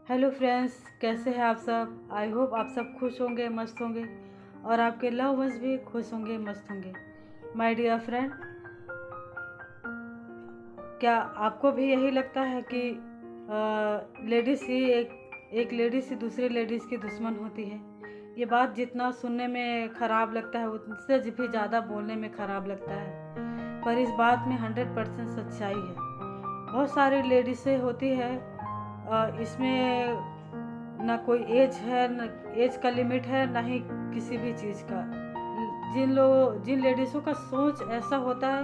Hello friends, कैसे हैं आप सब। आई होप आप सब खुश होंगे, मस्त होंगे और आपके लव वंस भी खुश होंगे, मस्त होंगे। माय डियर फ्रेंड, क्या आपको भी यही लगता है कि लेडीज़ ही एक लेडीज़ ही दूसरी लेडीज़ की दुश्मन होती है। ये बात जितना सुनने में ख़राब लगता है उससे भी ज़्यादा बोलने में ख़राब लगता है, पर इस बात में 100% सच्चाई है। बहुत सारी लेडीज़ें होती है, इसमें ना कोई एज है, न एज का लिमिट है, ना ही किसी भी चीज़ का। जिन लेडीज़ों का सोच ऐसा होता है,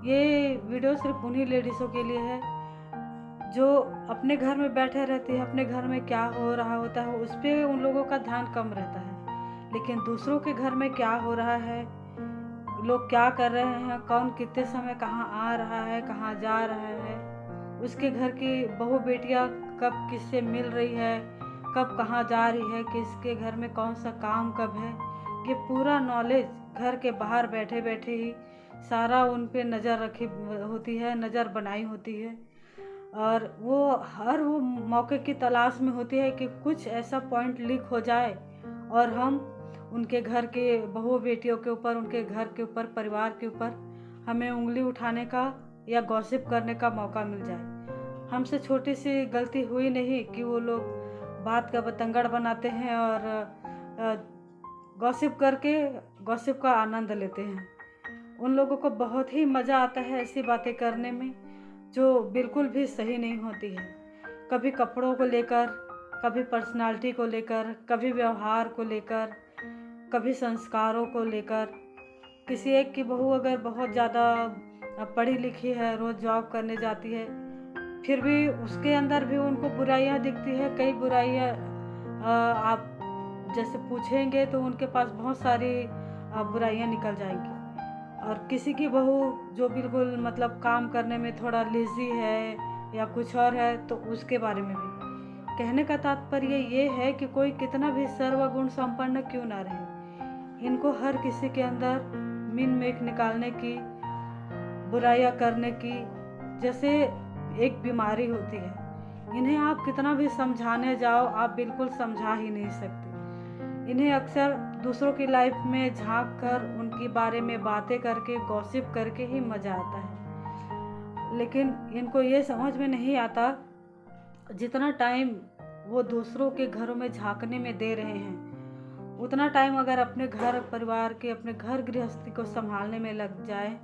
ये वीडियो सिर्फ उन्हीं लेडीज़ों के लिए है जो अपने घर में बैठे रहती है। अपने घर में क्या हो रहा होता है उस पर उन लोगों का ध्यान कम रहता है, लेकिन दूसरों के घर में क्या हो रहा है, लोग क्या कर रहे हैं, कौन कितने समय कहाँ आ रहा है, कहाँ जा रहा है, उसके घर की बहू बेटियां कब किससे मिल रही है, कब कहाँ जा रही है, किसके घर में कौन सा काम कब है, ये पूरा नॉलेज घर के बाहर बैठे बैठे ही सारा उन पे नज़र रखी होती है, नज़र बनाई होती है। और वो मौके की तलाश में होती है कि कुछ ऐसा पॉइंट लीक हो जाए और हम उनके घर के बहू बेटियों के ऊपर, उनके घर के ऊपर, परिवार के ऊपर हमें उंगली उठाने का या गॉसिप करने का मौका मिल जाए। हमसे छोटी सी गलती हुई नहीं कि वो लोग बात का बतंगड़ बनाते हैं और गॉसिप करके गॉसिप का आनंद लेते हैं। उन लोगों को बहुत ही मज़ा आता है ऐसी बातें करने में जो बिल्कुल भी सही नहीं होती है। कभी कपड़ों को लेकर, कभी पर्सनालिटी को लेकर, कभी व्यवहार को लेकर, कभी संस्कारों को लेकर। किसी एक की बहू अगर बहुत ज़्यादा पढ़ी लिखी है, रोज़ जॉब करने जाती है, फिर भी उसके अंदर भी उनको बुराइयां दिखती है। कई बुराइयां आप जैसे पूछेंगे तो उनके पास बहुत सारी बुराइयां निकल जाएंगी। और किसी की बहू जो बिल्कुल मतलब काम करने में थोड़ा लेज़ी है या कुछ और है, तो उसके बारे में भी कहने का तात्पर्य ये है कि कोई कितना भी सर्वगुण संपन्न क्यों ना रहे, इनको हर किसी के अंदर मिन मेख निकालने की, बुराइयां करने की जैसे एक बीमारी होती है। इन्हें आप कितना भी समझाने जाओ, आप बिल्कुल समझा ही नहीं सकते। इन्हें अक्सर दूसरों की लाइफ में झांक कर उनके बारे में बातें करके, गॉसिप करके ही मज़ा आता है। लेकिन इनको ये समझ में नहीं आता जितना टाइम वो दूसरों के घरों में झांकने में दे रहे हैं, उतना टाइम अगर अपने घर परिवार के, अपने घर गृहस्थी को संभालने में लग जाए,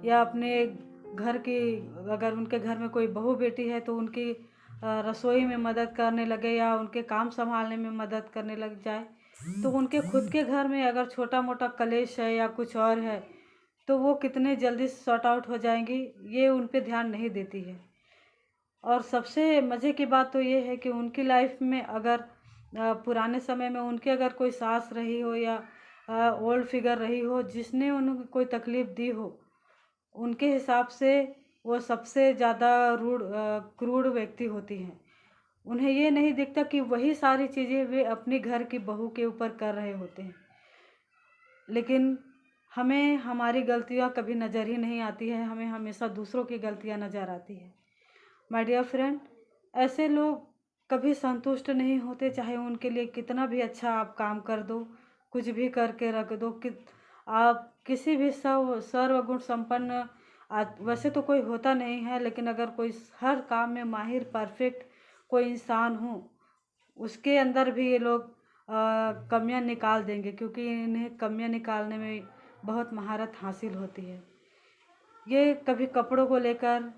या अपने घर की, अगर उनके घर में कोई बहू बेटी है तो उनकी रसोई में मदद करने लगे या उनके काम संभालने में मदद करने लग जाए, तो उनके खुद के घर में अगर छोटा मोटा कलेश है या कुछ और है तो वो कितने जल्दी सॉर्ट आउट हो जाएंगी, ये उन पे ध्यान नहीं देती है। और सबसे मज़े की बात तो ये है कि उनकी लाइफ में अगर पुराने समय में उनकी अगर कोई सास रही हो या ओल्ड फिगर रही हो जिसने उनको कोई तकलीफ़ दी हो, उनके हिसाब से वो सबसे ज़्यादा क्रूर व्यक्ति होती हैं। उन्हें ये नहीं दिखता कि वही सारी चीज़ें वे अपने घर की बहू के ऊपर कर रहे होते हैं। लेकिन हमें हमारी गलतियाँ कभी नज़र ही नहीं आती है, हमें हमेशा दूसरों की गलतियाँ नज़र आती है। माय डियर फ्रेंड, ऐसे लोग कभी संतुष्ट नहीं होते, चाहे उनके लिए कितना भी अच्छा आप काम कर दो, कुछ भी करके रख दो, कि आप किसी भी सर्वगुण संपन्न, वैसे तो कोई होता नहीं है, लेकिन अगर कोई हर काम में माहिर परफेक्ट कोई इंसान हो, उसके अंदर भी ये लोग कमियां निकाल देंगे, क्योंकि इन्हें कमियां निकालने में बहुत महारत हासिल होती है। ये कभी कपड़ों को लेकर,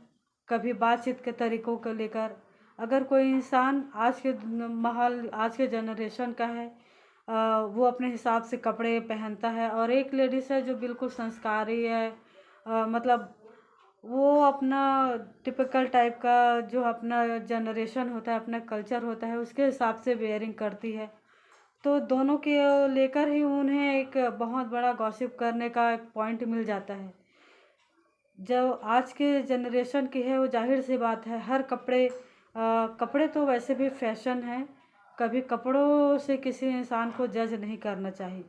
कभी बातचीत के तरीक़ों को लेकर, अगर कोई इंसान आज के माहौल, आज के जनरेशन का है, वो अपने हिसाब से कपड़े पहनता है, और एक लेडीज़ है जो बिल्कुल संस्कारी है, मतलब वो अपना टिपिकल टाइप का जो अपना जनरेशन होता है, अपना कल्चर होता है, उसके हिसाब से वेयरिंग करती है। तो दोनों के लेकर ही उन्हें एक बहुत बड़ा गॉसिप करने का एक पॉइंट मिल जाता है। जो आज के जनरेशन की है वो जाहिर सी बात है, हर कपड़े तो वैसे भी फैशन है, कभी कपड़ों से किसी इंसान को जज नहीं करना चाहिए,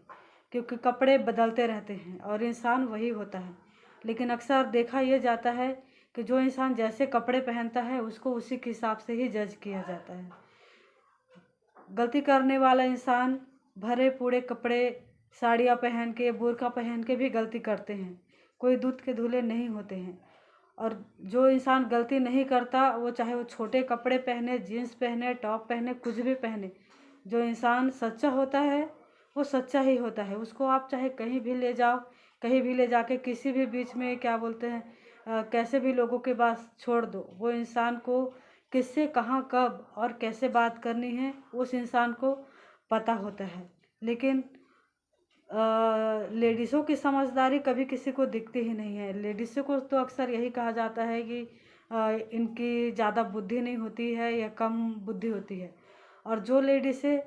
क्योंकि कपड़े बदलते रहते हैं और इंसान वही होता है। लेकिन अक्सर देखा यह जाता है कि जो इंसान जैसे कपड़े पहनता है उसको उसी के हिसाब से ही जज किया जाता है। गलती करने वाला इंसान भरे पूरे कपड़े, साड़ियाँ पहन के, बुर्का पहन के भी गलती करते हैं। कोई दूध के धुले नहीं होते हैं। और जो इंसान गलती नहीं करता, वो चाहे वो छोटे कपड़े पहने, जीन्स पहने, टॉप पहने, कुछ भी पहने, जो इंसान सच्चा होता है वो सच्चा ही होता है। उसको आप चाहे कहीं भी ले जाओ, कहीं भी ले जाके किसी भी बीच में क्या बोलते हैं, कैसे भी लोगों के पास छोड़ दो, वो इंसान को किससे कहाँ कब और कैसे बात करनी है उस इंसान को पता होता है। लेकिन लेडीज़ों की समझदारी कभी किसी को दिखती ही नहीं है। लेडीज़ों को तो अक्सर यही कहा जाता है कि इनकी ज़्यादा बुद्धि नहीं होती है या कम बुद्धि होती है। और जो लेडीज़ें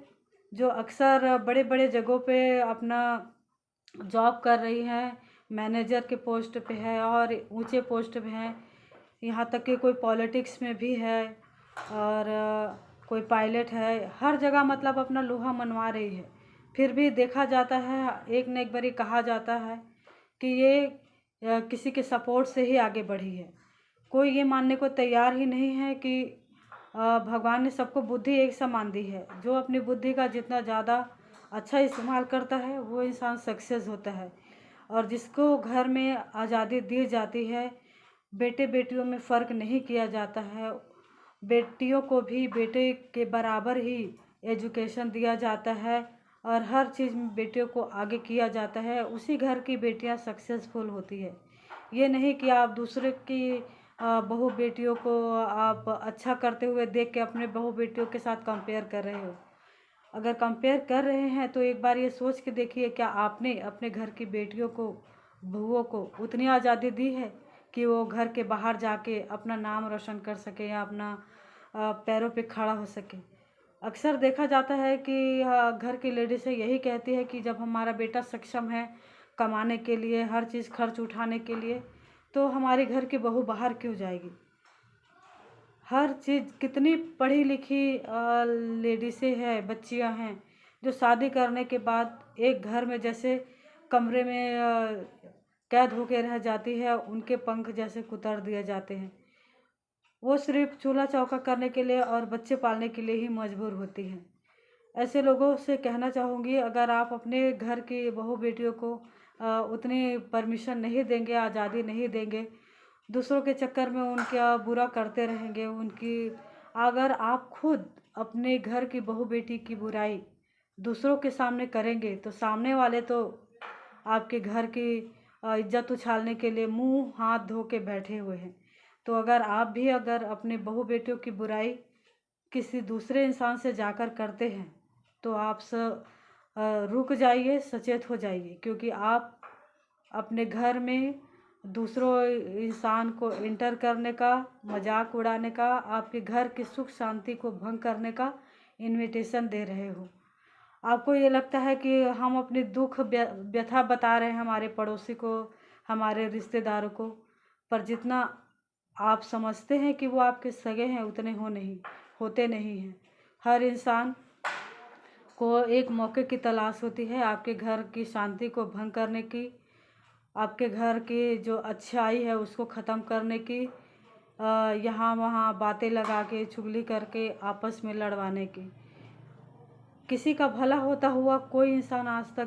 जो अक्सर बड़े बड़े जगहों पे अपना जॉब कर रही हैं, मैनेजर के पोस्ट पे है और ऊंचे पोस्ट पे हैं, यहाँ तक कि कोई पॉलिटिक्स में भी है और कोई पायलट है, हर जगह मतलब अपना लोहा मनवा रही है। फिर भी देखा जाता है, एक न एक बारी कहा जाता है कि ये किसी के सपोर्ट से ही आगे बढ़ी है। कोई ये मानने को तैयार ही नहीं है कि भगवान ने सबको बुद्धि एक समान दी है। जो अपनी बुद्धि का जितना ज़्यादा अच्छा इस्तेमाल करता है वो इंसान सक्सेस होता है। और जिसको घर में आज़ादी दी जाती है, बेटे बेटियों में फ़र्क नहीं किया जाता है, बेटियों को भी बेटे के बराबर ही एजुकेशन दिया जाता है और हर चीज़ में बेटियों को आगे किया जाता है, उसी घर की बेटियां सक्सेसफुल होती है। ये नहीं कि आप दूसरे की बहू बेटियों को आप अच्छा करते हुए देख के अपने बहू बेटियों के साथ कंपेयर कर रहे हो। अगर कंपेयर कर रहे हैं तो एक बार ये सोच के देखिए, क्या आपने अपने घर की बेटियों को, बहुओं को उतनी आज़ादी दी है कि वो घर के बाहर जाके अपना नाम रोशन कर सके या अपना पैरों पे खड़ा हो सके। अक्सर देखा जाता है कि घर की लेडीज़ें यही कहती है कि जब हमारा बेटा सक्षम है कमाने के लिए, हर चीज़ खर्च उठाने के लिए, तो हमारे घर की बहू बाहर क्यों जाएगी। हर चीज़, कितनी पढ़ी लिखी लेडीसें हैं, बच्चियां हैं, जो शादी करने के बाद एक घर में जैसे कमरे में कैद होकर रह जाती है, उनके पंख जैसे कुतर दिए जाते हैं। वो सिर्फ चूल्हा चौका करने के लिए और बच्चे पालने के लिए ही मजबूर होती हैं। ऐसे लोगों से कहना चाहूँगी, अगर आप अपने घर की बहू बेटियों को उतनी परमिशन नहीं देंगे, आज़ादी नहीं देंगे, दूसरों के चक्कर में उनका बुरा करते रहेंगे, अगर आप खुद अपने घर की बहू बेटी की बुराई दूसरों के सामने करेंगे तो सामने वाले तो आपके घर की इज्जत उछालने के लिए मुंह हाथ धो के बैठे हुए हैं। तो अगर आप भी अगर अपने बहू बेटियों की बुराई किसी दूसरे इंसान से जाकर करते हैं तो आप रुक जाइए, सचेत हो जाइए, क्योंकि आप अपने घर में दूसरों इंसान को इंटर करने का, मजाक उड़ाने का, आपके घर की सुख शांति को भंग करने का इनविटेशन दे रहे हो। आपको ये लगता है कि हम अपनी दुख व्यथा बता रहे हैं हमारे पड़ोसी को, हमारे रिश्तेदारों को, पर जितना आप समझते हैं कि वो आपके सगे हैं उतने होते नहीं हैं। हर इंसान को एक मौके की तलाश होती है आपके घर की शांति को भंग करने की, आपके घर की जो अच्छाई है उसको ख़त्म करने की, यहाँ वहाँ बातें लगा के, चुगली करके आपस में लड़वाने की। किसी का भला होता हुआ कोई इंसान आज तक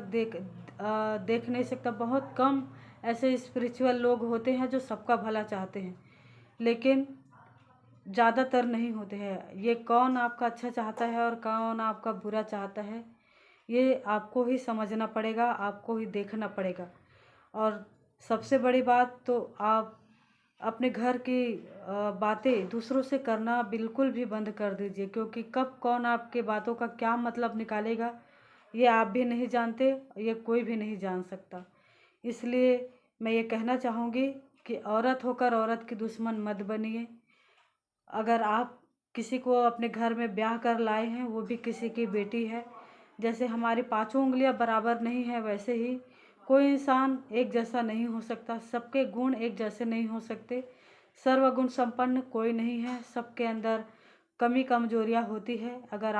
देख नहीं सकता। बहुत कम ऐसे स्पिरिचुअल लोग होते हैं जो सबका भला चाहते हैं, लेकिन ज़्यादातर नहीं होते हैं। ये कौन आपका अच्छा चाहता है और कौन आपका बुरा चाहता है, ये आपको ही समझना पड़ेगा, आपको ही देखना पड़ेगा। और सबसे बड़ी बात तो आप अपने घर की बातें दूसरों से करना बिल्कुल भी बंद कर दीजिए, क्योंकि कब कौन आपके बातों का क्या मतलब निकालेगा ये आप भी नहीं जानते, ये कोई भी नहीं जान सकता। इसलिए मैं ये कहना चाहूँगी कि औरत होकर औरत की दुश्मन मत बनिए। अगर आप किसी को अपने घर में ब्याह कर लाए हैं, वो भी किसी की बेटी है। जैसे हमारी पांचों उंगलियां बराबर नहीं है, वैसे ही कोई इंसान एक जैसा नहीं हो सकता, सबके गुण एक जैसे नहीं हो सकते। सर्वगुण संपन्न कोई नहीं है, सबके अंदर कमी कमजोरियां होती है। अगर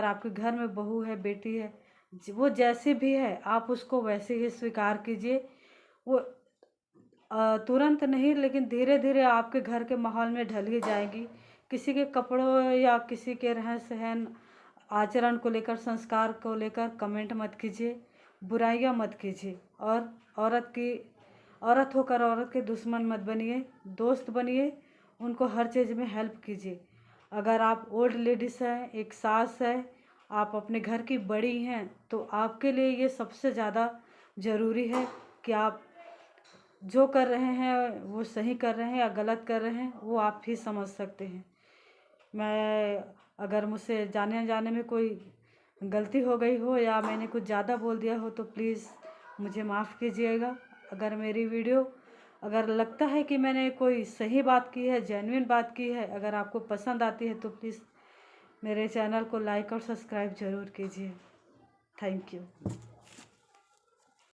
आपके घर में बहू है, बेटी है, वो जैसे भी है आप उसको वैसे ही स्वीकार कीजिए। वो तुरंत नहीं, लेकिन धीरे धीरे आपके घर के माहौल में ढल ही जाएगी। किसी के कपड़ों या किसी के रहन सहन आचरण को लेकर, संस्कार को लेकर कमेंट मत कीजिए, बुराइयां मत कीजिए। और औरत होकर औरत के दुश्मन मत बनिए, दोस्त बनिए, उनको हर चीज़ में हेल्प कीजिए। अगर आप ओल्ड लेडीज़ हैं, एक सास है, आप अपने घर की बड़ी हैं, तो आपके लिए ये सबसे ज़्यादा ज़रूरी है कि आप जो कर रहे हैं वो सही कर रहे हैं या गलत कर रहे हैं, वो आप ही समझ सकते हैं। मैं अगर मुझसे जाने अनजाने में कोई गलती हो गई हो या मैंने कुछ ज़्यादा बोल दिया हो तो प्लीज़ मुझे माफ़ कीजिएगा। अगर मेरी वीडियो अगर लगता है कि मैंने कोई सही बात की है, जेन्युइन बात की है, अगर आपको पसंद आती है तो प्लीज़ मेरे चैनल को लाइक और सब्सक्राइब ज़रूर कीजिए। Thank you.